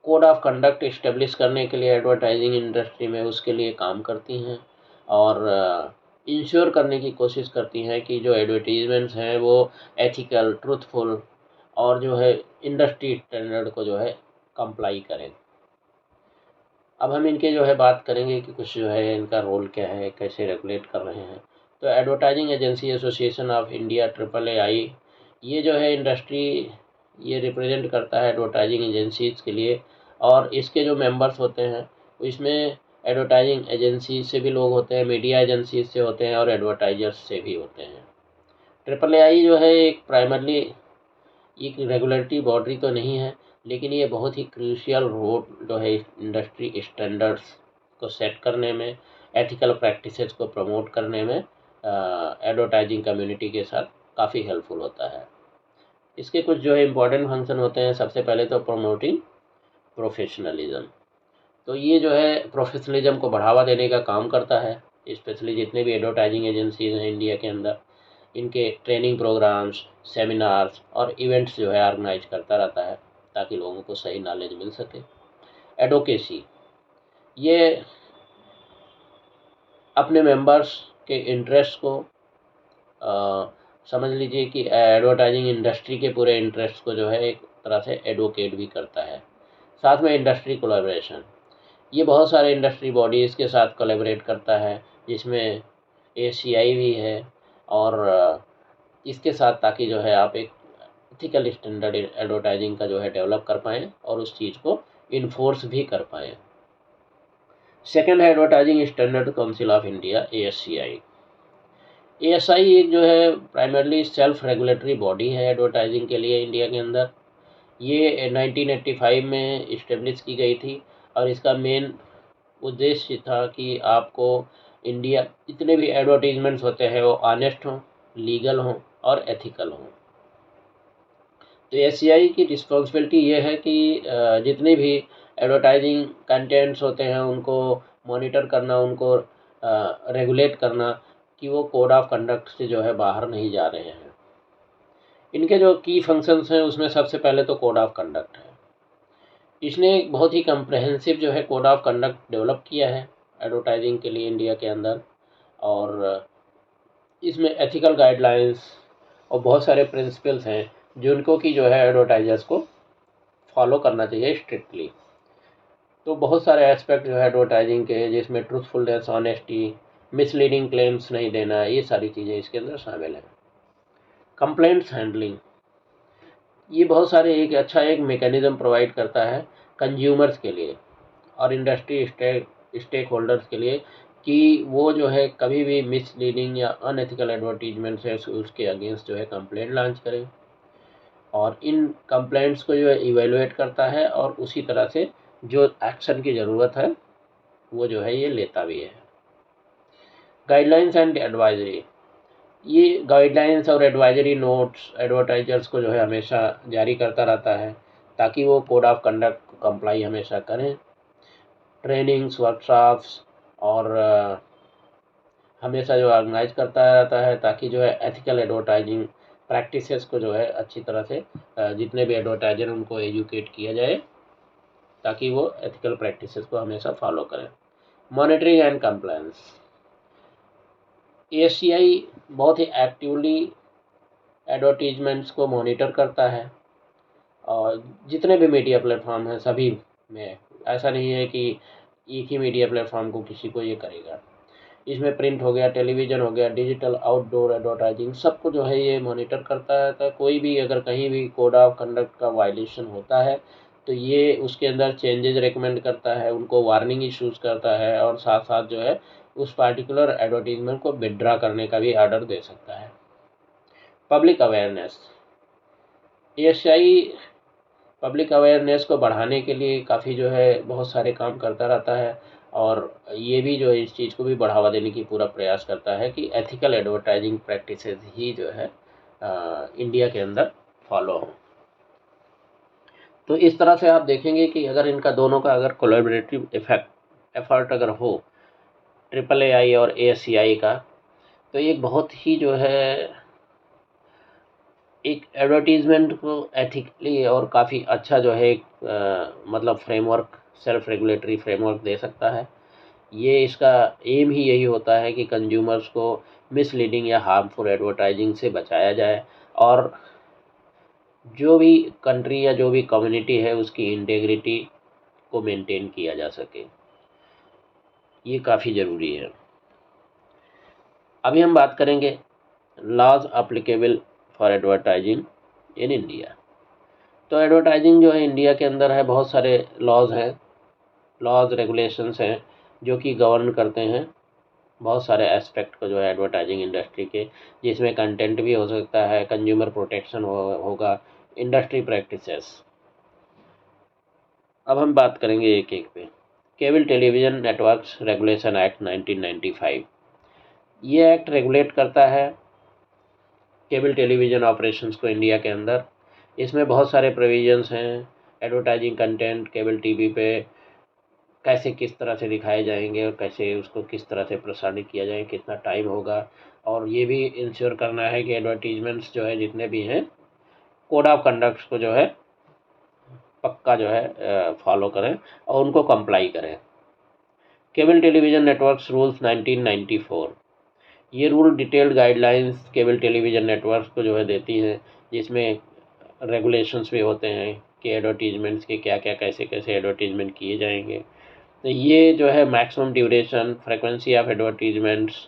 code of conduct establish करने के लिए एडवर्टाइजिंग इंडस्ट्री में उसके लिए काम करती हैं और इंश्योर करने की कोशिश करती हैं कि जो एडवर्टीजमेंट्स हैं वो एथिकल, ट्रूथफुल और जो है इंडस्ट्री स्टैंडर्ड को जो है कंप्लाई करें। अब हम इनके जो है बात करेंगे कि कुछ जो है इनका रोल क्या है, कैसे रेगुलेट कर रहे हैं। तो advertising agency association of India AAAI, ये जो है इंडस्ट्री, ये रिप्रेजेंट करता है एडवर्टाइजिंग एजेंसीज़ के लिए, और इसके जो मेंबर्स होते हैं इसमें एडवर्टाइजिंग एजेंसी से भी लोग होते हैं, मीडिया एजेंसी से होते हैं और एडवर्टाइजर्स से भी होते हैं। AAAI जो है एक प्राइमरली एक रेगुलेटरी बॉडी तो नहीं है, लेकिन ये बहुत ही क्रूशियल रोल जो है इंडस्ट्री स्टैंडर्ड्स को सेट करने में, एथिकल प्रैक्टिसेस को प्रमोट करने में एडवर्टाइजिंग कम्युनिटी के साथ काफ़ी हेल्पफुल होता है। इसके कुछ जो है इम्पोर्टेंट फंक्शन होते हैं। सबसे पहले तो प्रमोटिंग प्रोफेशनलिज्म, तो ये जो है प्रोफेशनलिज्म को बढ़ावा देने का काम करता है। स्पेशली जितने भी एडवर्टाइजिंग एजेंसीज हैं इंडिया के अंदर, इनके ट्रेनिंग प्रोग्राम्स, सेमिनार्स और इवेंट्स जो है ऑर्गेनाइज करता रहता है ताकि लोगों को सही नॉलेज मिल सके। एडवोकेसी, ये अपने मेंबर्स के इंटरेस्ट को समझ लीजिए कि एडवर्टाइजिंग इंडस्ट्री के पूरे इंटरेस्ट को जो है एक तरह से एडवोकेट भी करता है। साथ में इंडस्ट्री कोलैबोरेशन, ये बहुत सारे इंडस्ट्री बॉडीज़ के साथ कोलैबोरेट करता है, जिसमें ACI भी है, और इसके साथ ताकि जो है आप एक एथिकल स्टैंडर्ड एडवर्टाइजिंग का जो है डेवलप कर पाएँ और उस चीज़ को इन्फोर्स भी कर पाएँ। सेकेंड है advertising standard council of India, ASCI। ASI एक जो है प्राइमरली सेल्फ रेगुलेटरी बॉडी है एडवर्टाइजिंग के लिए इंडिया के अंदर। ये 1985 में इस्टेब्लिश की गई थी और इसका मेन उद्देश्य था कि आपको इंडिया जितने भी एडवर्टीजमेंट्स होते हैं वो ऑनेस्ट हों, लीगल हों और एथिकल हों। तो ACI की रिस्पॉन्सिबिलिटी ये है कि जितने भी एडवर्टाइजिंग कंटेंट्स होते हैं उनको मॉनिटर करना, उनको रेगुलेट करना कि वो कोड ऑफ कंडक्ट से जो है बाहर नहीं जा रहे हैं। इनके जो की फंक्शंस हैं उसमें सबसे पहले तो कोड ऑफ कंडक्ट है। इसने एक बहुत ही कम्प्रहेंसिव जो है कोड ऑफ कंडक्ट डेवलप किया है एडवर्टाइजिंग के लिए इंडिया के अंदर, और इसमें एथिकल गाइडलाइंस और बहुत सारे प्रिंसिपल्स हैं जिनको कि जो है एडवर्टाइजर्स को फॉलो करना चाहिए स्ट्रिक्टली। तो बहुत सारे एस्पेक्ट जो है एडवर्टाइजिंग के, जिसमें ट्रूथफुलनेस, ऑनेस्टी, मिसलीडिंग क्लेम्स नहीं देना, ये सारी चीज़ें इसके अंदर शामिल हैं। कंप्लेंट्स हैंडलिंग, ये बहुत सारे एक मेकैनिज़्म प्रोवाइड करता है कंज्यूमर्स के लिए और इंडस्ट्री स्टेक होल्डर्स के लिए कि वो जो है कभी भी मिसलीडिंग या अनएथिकल एडवर्टीजमेंट है उसके अगेंस्ट जो है कंप्लेंट लॉन्च करें, और इन कंप्लेंट्स को जो है इवेलुएट करता है और उसी तरह से जो एक्शन की ज़रूरत है वो जो है ये लेता भी है। गाइडलाइंस एंड एडवाइजरी, ये गाइडलाइंस और एडवाइजरी नोट्स एडवर्टाइजर्स को जो है हमेशा जारी करता रहता है ताकि वो कोड ऑफ कंडक्ट कंप्लाई हमेशा करें। ट्रेनिंग्स, वर्कशॉप्स और हमेशा जो ऑर्गेनाइज करता रहता है ताकि जो है एथिकल एडवर्टाइजिंग प्रैक्टिसेस को जो है अच्छी तरह से जितने भी एडवर्टाइजर उनको एजुकेट किया जाए ताकि वो एथिकल प्रैक्टिसेस को हमेशा फॉलो करें। मॉनिटरिंग एंड कंप्लायंस, ACI बहुत ही एक्टिवली एडवर्टीजमेंट्स को मॉनिटर करता है और जितने भी मीडिया प्लेटफॉर्म हैं सभी में, ऐसा नहीं है कि एक ही मीडिया प्लेटफॉर्म को किसी को ये करेगा। इसमें प्रिंट हो गया, टेलीविज़न हो गया, डिजिटल, आउटडोर एडवर्टाइजिंग, सबको जो है ये मॉनिटर करता है। तो कोई भी अगर कहीं भी कोड ऑफ कंडक्ट का वायलेशन होता है तो ये उसके अंदर चेंजेस रेकमेंड करता है, उनको वार्निंग इशूज़ करता है और साथ साथ जो है उस पार्टिकुलर एडवर्टीजमेंट को विथड्रॉ करने का भी ऑर्डर दे सकता है। Public awareness, ACI public awareness को बढ़ाने के लिए काफ़ी जो है बहुत सारे काम करता रहता है और ये भी जो है इस चीज़ को भी बढ़ावा देने की पूरा प्रयास करता है कि एथिकल एडवर्टाइजिंग प्रैक्टिसेस ही जो है इंडिया के अंदर फॉलो हों। तो इस तरह से आप देखेंगे कि अगर इनका दोनों का अगर कोलैबोरेटिव एफर्ट अगर हो AAAI और ASCI का, तो एक बहुत ही जो है एक एडवर्टीज़मेंट को एथिकली और काफ़ी अच्छा जो है एक मतलब फ्रेमवर्क, सेल्फ रेगुलेटरी फ्रेमवर्क दे सकता है। ये इसका एम ही यही होता है कि कंज्यूमर्स को मिसलीडिंग या हार्मफुल एडवर्टाइजिंग से बचाया जाए और जो भी कंट्री या जो भी कम्युनिटी है उसकी इंटेग्रिटी को मेंटेन किया जा सके। ये काफ़ी ज़रूरी है। अभी हम बात करेंगे laws applicable for advertising in India. तो एडवर्टाइजिंग जो है इंडिया के अंदर है, बहुत सारे लॉज हैं, लॉज रेगुलेशंस हैं जो कि गवर्न करते हैं बहुत सारे एस्पेक्ट को जो है एडवर्टाइजिंग इंडस्ट्री के, जिसमें कंटेंट भी हो सकता है, कंज्यूमर प्रोटेक्शन होगा, इंडस्ट्री प्रैक्टिसेस। अब हम बात करेंगे एक एक पे। Cable television networks regulation act 1995। ये एक्ट रेगुलेट करता है केबल टेलीविज़न ऑपरेशंस को इंडिया के अंदर। इसमें बहुत सारे प्रोविजंस हैं। एडवर्टाइजिंग कंटेंट केबल टीवी पे कैसे किस तरह से दिखाए जाएंगे और कैसे उसको किस तरह से प्रसारित किया जाए, कितना टाइम होगा, और ये भी इंश्योर करना है कि एडवर्टीजमेंट्स जो है जितने भी हैं कोड ऑफ कंडक्ट को जो है पक्का जो है फॉलो करें और उनको कंप्लाई करें। Cable television networks rules 1994। ये rule detailed guidelines cable television networks को जो है देती हैं, जिसमें रेगुलेशंस भी होते हैं कि एडवर्टीजमेंट्स के क्या क्या कैसे कैसे एडवर्टीजमेंट किए जाएंगे। तो ये जो है maximum duration, frequency of advertisements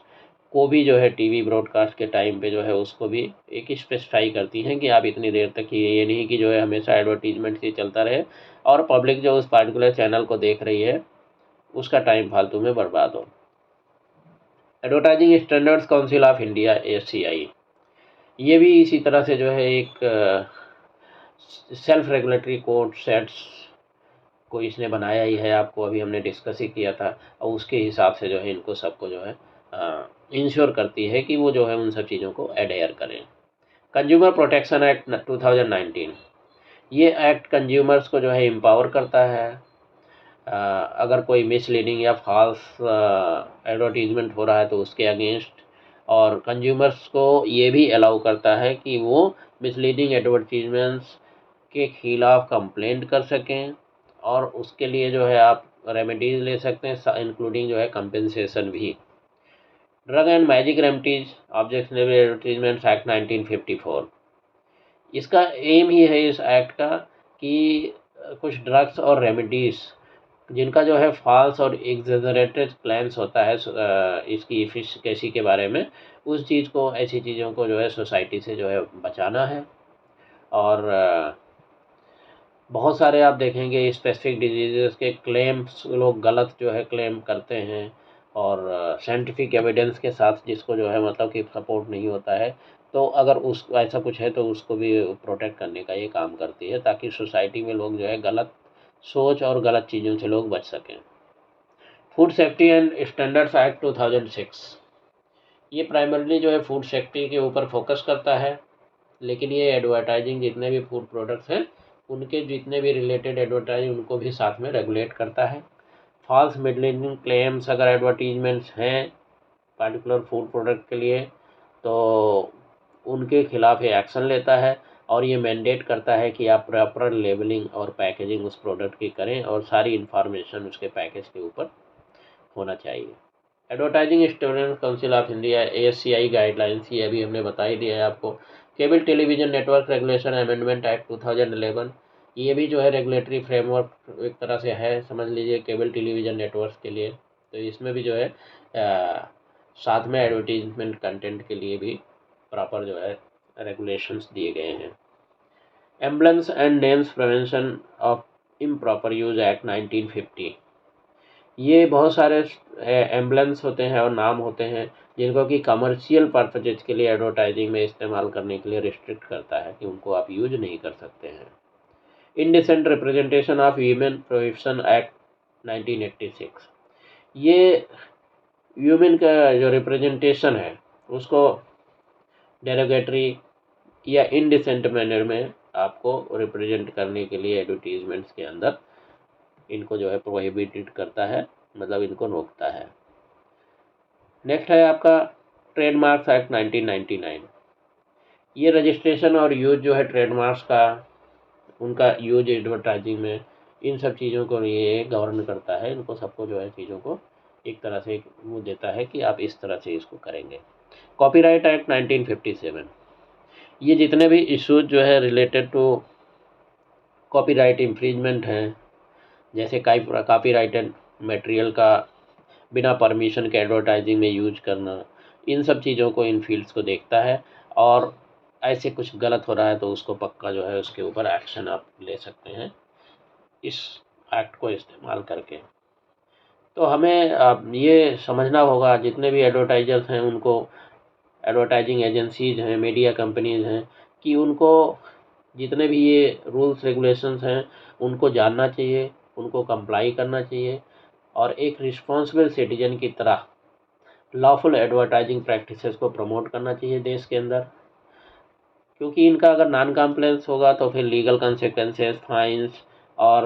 को भी जो है टीवी ब्रॉडकास्ट के टाइम पे जो है उसको भी एक स्पेसिफाई करती हैं कि आप इतनी देर तक ये नहीं कि जो है हमेशा एडवर्टीजमेंट ही चलता रहे और पब्लिक जो उस पार्टिकुलर चैनल को देख रही है उसका टाइम फालतू में बर्बाद हो। Advertising standards council of India ASCI, ये भी इसी तरह से जो है एक सेल्फ रेगुलेटरी कोड सेट्स को इसने बनाया ही है, आपको अभी हमने डिस्कस ही किया था, और उसके हिसाब से जो है इनको सबको जो है इंश्योर करती है कि वो जो है उन सब चीज़ों को एडेयर करें। कंज्यूमर प्रोटेक्शन एक्ट 2019, ये एक्ट कंज्यूमर्स को जो है एम्पावर करता है। अगर कोई मिसलीडिंग या फॉल्स एडवर्टीजमेंट हो रहा है तो उसके अगेंस्ट, और कंज्यूमर्स को ये भी अलाउ करता है कि वो मिसलीडिंग एडवर्टीजमेंट्स के खिलाफ कंप्लेंट कर सकें और उसके लिए जो है आप रेमेडीज ले सकते हैं, इंक्लूडिंग जो है कंपेंसेशन भी। Drug and magic remedies objectionable advertisements act 1954, इसका एम ही है इस एक्ट का कि कुछ ड्रग्स और रेमेडीज जिनका जो है फॉल्स और एग्जेजरेटेड क्लेम्स होता है इसकी एफिशिएंसी के बारे में, उस चीज़ को, ऐसी चीज़ों को जो है सोसाइटी से जो है बचाना है। और बहुत सारे आप देखेंगे स्पेसिफिक डिजीज़ के क्लेम्स लोग गलत जो है क्लेम करते हैं और साइंटिफिक एविडेंस के साथ जिसको जो है मतलब कि सपोर्ट नहीं होता है, तो अगर उस ऐसा कुछ है तो उसको भी प्रोटेक्ट करने का ये काम करती है ताकि सोसाइटी में लोग जो है गलत सोच और गलत चीज़ों से लोग बच सकें। Food safety and standards act 2006, ये प्राइमरली जो है फूड सेफ्टी के ऊपर फोकस करता है, लेकिन ये एडवर्टाइजिंग जितने भी फूड प्रोडक्ट्स हैं उनके जितने भी रिलेटेड एडवर्टाइजिंग उनको भी साथ में रेगुलेट करता है। फॉल्स मिसलीडिंग क्लेम्स अगर एडवर्टीजमेंट्स हैं पार्टिकुलर फूड प्रोडक्ट के लिए तो उनके खिलाफ ये एक्शन लेता है और ये मैंडेट करता है कि आप प्रॉपर लेबलिंग और पैकेजिंग उस प्रोडक्ट की करें और सारी इन्फॉर्मेशन उसके पैकेज के ऊपर होना चाहिए। Advertising standards council of India ASCI guidelines, ये अभी हमने बता ही दिया है आपको। Cable television network regulation amendment act 2011, ये भी जो है रेगुलेटरी फ्रेमवर्क एक तरह से है, समझ लीजिए केबल टेलीविज़न नेटवर्क के लिए। तो इसमें भी जो है साथ में एडवर्टीजमेंट कंटेंट के लिए भी प्रॉपर जो है रेगुलेशंस दिए गए हैं। Ambulance and names prevention of improper use act 1950, ये बहुत सारे एम्बलेंस होते हैं और नाम होते हैं जिनको कि कमर्शियल पर्पजेज के लिए एडवर्टाइजिंग में इस्तेमाल करने के लिए रिस्ट्रिक्ट करता है कि उनको आप यूज नहीं कर सकते हैं। Indecent representation of women prohibition act 1986, ये ह्यूमन का जो रिप्रेजेंटेशन है उसको डेरोगेटरी या इनडिसेंट मैनर में आपको रिप्रेजेंट करने के लिए एडवर्टीजमेंट्स के अंदर इनको जो है प्रोहिबिटेड करता है, मतलब इनको रोकता है। नेक्स्ट है आपका ट्रेडमार्क्स एक्ट 1999, ये रजिस्ट्रेशन और यूज जो है ट्रेडमार्क्स का, उनका यूज एडवर्टाइजिंग में, इन सब चीज़ों को ये गवर्न करता है। इनको सबको जो है चीज़ों को एक तरह से वो देता है कि आप इस तरह से इसको करेंगे। कॉपीराइट एक्ट 1957, ये जितने भी इश्यूज जो है रिलेटेड टू कॉपीराइट इंफ्रिंजमेंट हैं, जैसे कॉपीराइटेड मटेरियल का बिना परमिशन के एडवर्टाइजिंग में यूज करना, इन सब चीज़ों को, इन फील्ड्स को देखता है। और ऐसे कुछ गलत हो रहा है तो उसको पक्का जो है उसके ऊपर एक्शन आप ले सकते हैं इस एक्ट को इस्तेमाल करके। तो हमें अब ये समझना होगा, जितने भी एडवर्टाइजर्स हैं उनको, एडवर्टाइजिंग एजेंसीज हैं, मीडिया कंपनीज हैं, कि उनको जितने भी ये रूल्स रेगुलेशंस हैं उनको जानना चाहिए, उनको कंप्लाई करना चाहिए, और एक रिस्पॉन्सिबल सिटीजन की तरह लॉफुल एडवर्टाइजिंग प्रैक्टिसेस को प्रमोट करना चाहिए देश के अंदर। क्योंकि इनका अगर नॉन कम्प्लायंस होगा तो फिर लीगल कंसिक्वेंसेस, फाइन्स, और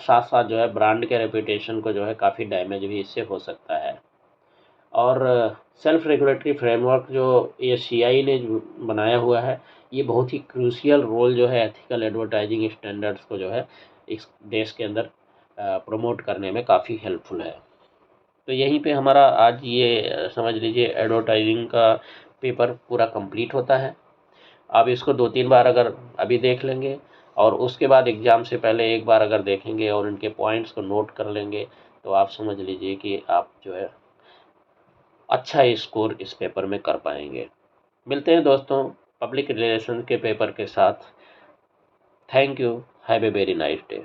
साथ साथ जो है ब्रांड के रेपुटेशन को जो है काफ़ी डैमेज भी इससे हो सकता है। और सेल्फ रेगुलेटरी फ्रेमवर्क जो ये सीआई ने जो बनाया हुआ है, ये बहुत ही क्रूशियल रोल जो है एथिकल एडवर्टाइजिंग स्टैंडर्ड्स को जो है इस देश के अंदर प्रमोट करने में काफ़ी हेल्पफुल है। तो यहीं पे हमारा आज ये समझ लीजिए एडवर्टाइजिंग का पेपर पूरा कंप्लीट होता है। आप इसको 2-3 बार अगर अभी देख लेंगे, और उसके बाद एग्ज़ाम से पहले एक बार अगर देखेंगे और इनके पॉइंट्स को नोट कर लेंगे, तो आप समझ लीजिए कि आप जो है अच्छा स्कोर इस पेपर में कर पाएंगे। मिलते हैं दोस्तों पब्लिक रिलेशन के पेपर के साथ। Thank you. Have a very nice day.